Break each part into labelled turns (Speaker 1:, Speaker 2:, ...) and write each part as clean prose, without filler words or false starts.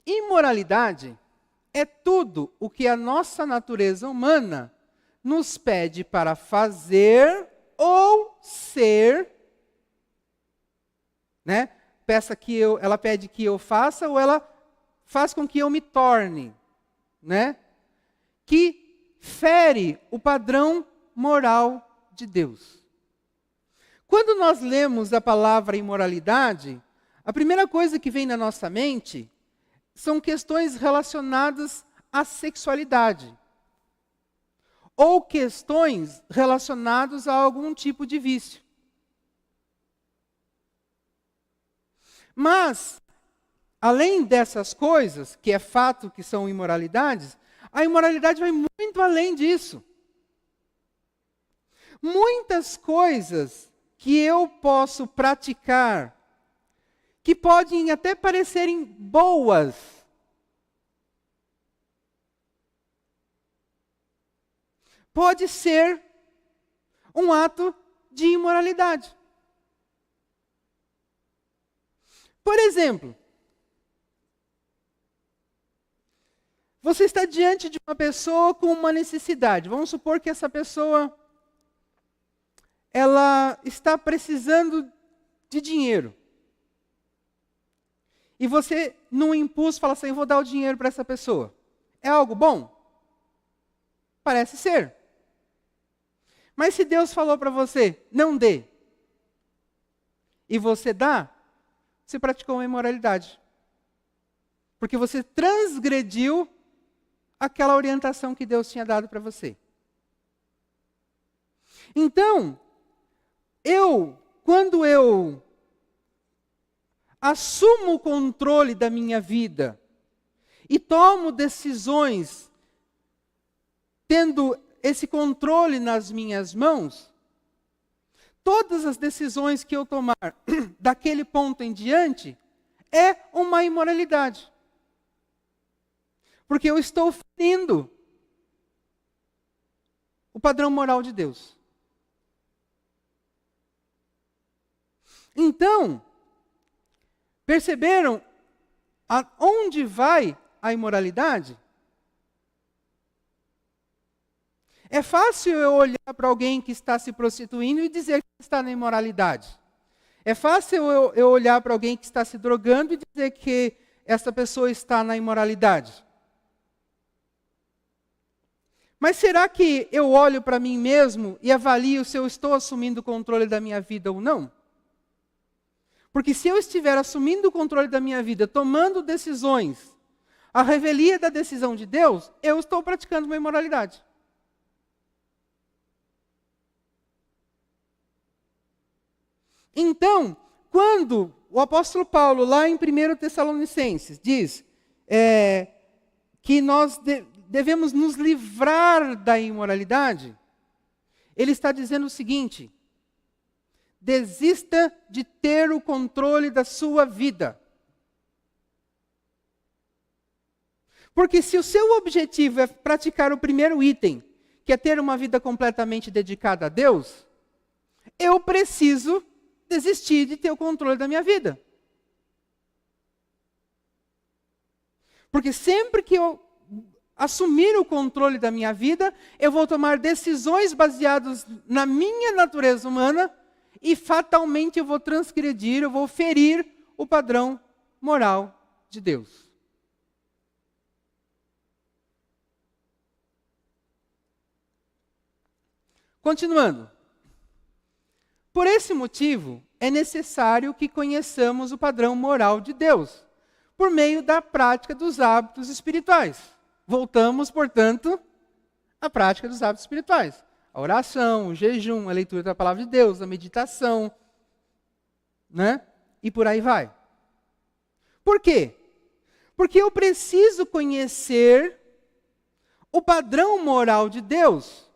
Speaker 1: Imoralidade é tudo o que a nossa natureza humana nos pede para fazer ou ser, né? Ela pede que eu faça ou ela faz com que eu me torne, né? Que fere o padrão moral de Deus. Quando nós lemos a palavra imoralidade, a primeira coisa que vem na nossa mente são questões relacionadas à sexualidade. Ou questões relacionadas a algum tipo de vício. Mas, além dessas coisas, que é fato que são imoralidades, a imoralidade vai muito além disso. Muitas coisas que eu posso praticar, que podem até parecerem boas, pode ser um ato de imoralidade. Por exemplo, você está diante de uma pessoa com uma necessidade. Vamos supor que essa pessoa ela está precisando de dinheiro. E você, num impulso, fala assim, eu vou dar o dinheiro para essa pessoa. É algo bom? Parece ser. Mas se Deus falou para você, não dê, e você dá, você praticou uma imoralidade. Porque você transgrediu aquela orientação que Deus tinha dado para você. Então, quando eu assumo o controle da minha vida e tomo decisões tendo esse controle nas minhas mãos, todas as decisões que eu tomar daquele ponto em diante é uma imoralidade. Porque eu estou ferindo o padrão moral de Deus. Então, perceberam aonde vai a imoralidade? É fácil eu olhar para alguém que está se prostituindo e dizer que está na imoralidade. É fácil eu olhar para alguém que está se drogando e dizer que essa pessoa está na imoralidade. Mas será que eu olho para mim mesmo e avalio se eu estou assumindo o controle da minha vida ou não? Porque se eu estiver assumindo o controle da minha vida, tomando decisões, à revelia da decisão de Deus, eu estou praticando uma imoralidade. Então, quando o apóstolo Paulo, lá em 1 Tessalonicenses, diz que nós devemos nos livrar da imoralidade, ele está dizendo o seguinte: desista de ter o controle da sua vida. Porque se o seu objetivo é praticar o primeiro item, que é ter uma vida completamente dedicada a Deus, eu preciso desistir de ter o controle da minha vida. Porque sempre que eu assumir o controle da minha vida, eu vou tomar decisões baseadas na minha natureza humana e fatalmente eu vou transgredir, eu vou ferir o padrão moral de Deus. Continuando. Por esse motivo, é necessário que conheçamos o padrão moral de Deus, por meio da prática dos hábitos espirituais. Voltamos, portanto, à prática dos hábitos espirituais. A oração, o jejum, a leitura da palavra de Deus, a meditação, né? E por aí vai. Por quê? Porque eu preciso conhecer o padrão moral de Deus,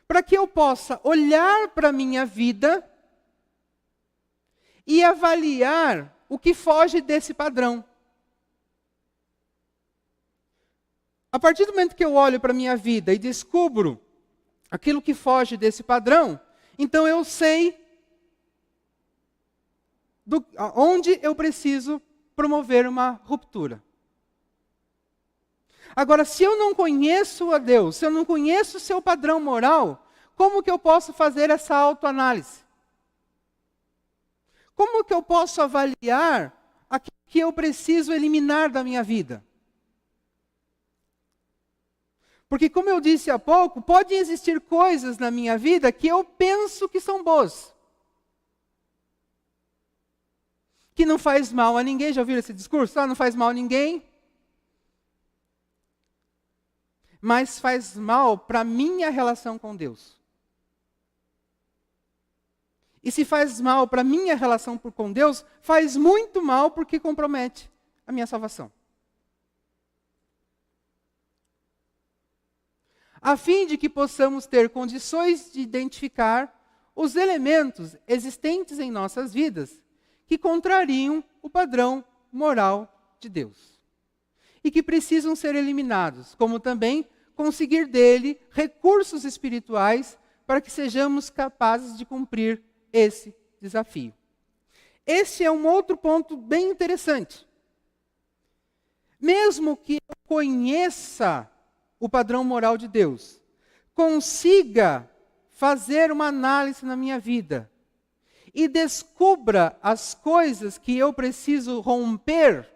Speaker 1: para que eu possa olhar para a minha vida e avaliar o que foge desse padrão. A partir do momento que eu olho para a minha vida e descubro aquilo que foge desse padrão, então eu sei onde eu preciso promover uma ruptura. Agora, se eu não conheço a Deus, se eu não conheço o seu padrão moral, como que eu posso fazer essa autoanálise? Como que eu posso avaliar aquilo que eu preciso eliminar da minha vida? Porque, como eu disse há pouco, podem existir coisas na minha vida que eu penso que são boas. Que não faz mal a ninguém. Já ouviram esse discurso? Não faz mal a ninguém. Mas faz mal para a minha relação com Deus. E se faz mal para a minha relação com Deus, faz muito mal porque compromete a minha salvação. A fim de que possamos ter condições de identificar os elementos existentes em nossas vidas que contrariam o padrão moral de Deus. E que precisam ser eliminados, como também conseguir dele recursos espirituais para que sejamos capazes de cumprir esse desafio. Esse é um outro ponto bem interessante. Mesmo que eu conheça o padrão moral de Deus, consiga fazer uma análise na minha vida e descubra as coisas que eu preciso romper,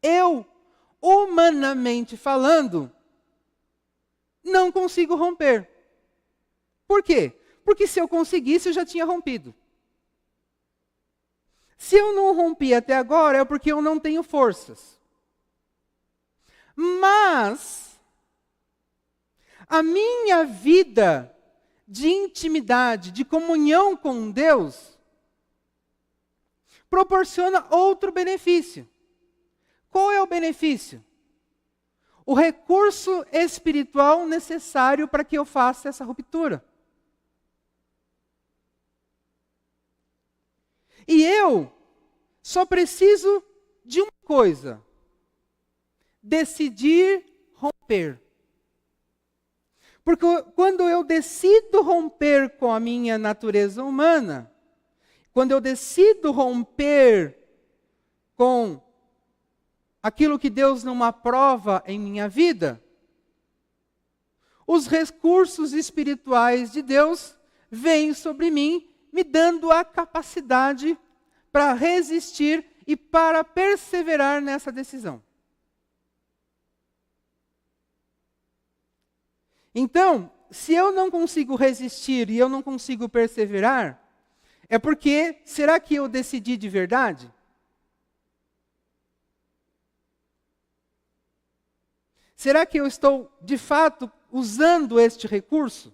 Speaker 1: eu, humanamente falando, não consigo romper. Por quê? Porque se eu conseguisse, eu já tinha rompido. Se eu não rompi até agora, é porque eu não tenho forças. Mas a minha vida de intimidade, de comunhão com Deus, proporciona outro benefício. Qual é o benefício? O recurso espiritual necessário para que eu faça essa ruptura. E eu só preciso de uma coisa: decidir romper. Porque quando eu decido romper com a minha natureza humana, quando eu decido romper com aquilo que Deus não aprova em minha vida, os recursos espirituais de Deus vêm sobre mim, me dando a capacidade para resistir e para perseverar nessa decisão. Então, se eu não consigo resistir e eu não consigo perseverar, é porque, será que eu decidi de verdade? Será que eu estou, de fato, usando este recurso?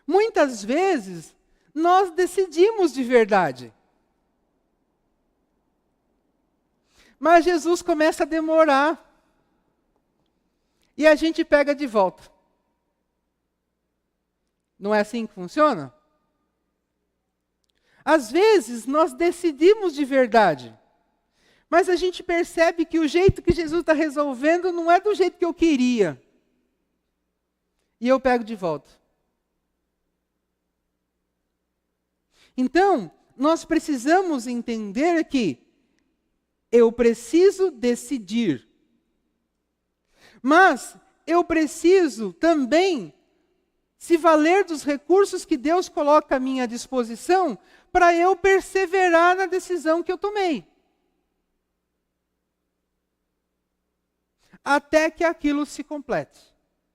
Speaker 1: Muitas vezes, nós decidimos de verdade. Mas Jesus começa a demorar. E a gente pega de volta. Não é assim que funciona? Às vezes, nós decidimos de verdade. Mas a gente percebe que o jeito que Jesus está resolvendo não é do jeito que eu queria. E eu pego de volta. Então, nós precisamos entender que eu preciso decidir. Mas eu preciso também se valer dos recursos que Deus coloca à minha disposição para eu perseverar na decisão que eu tomei. Até que aquilo se complete.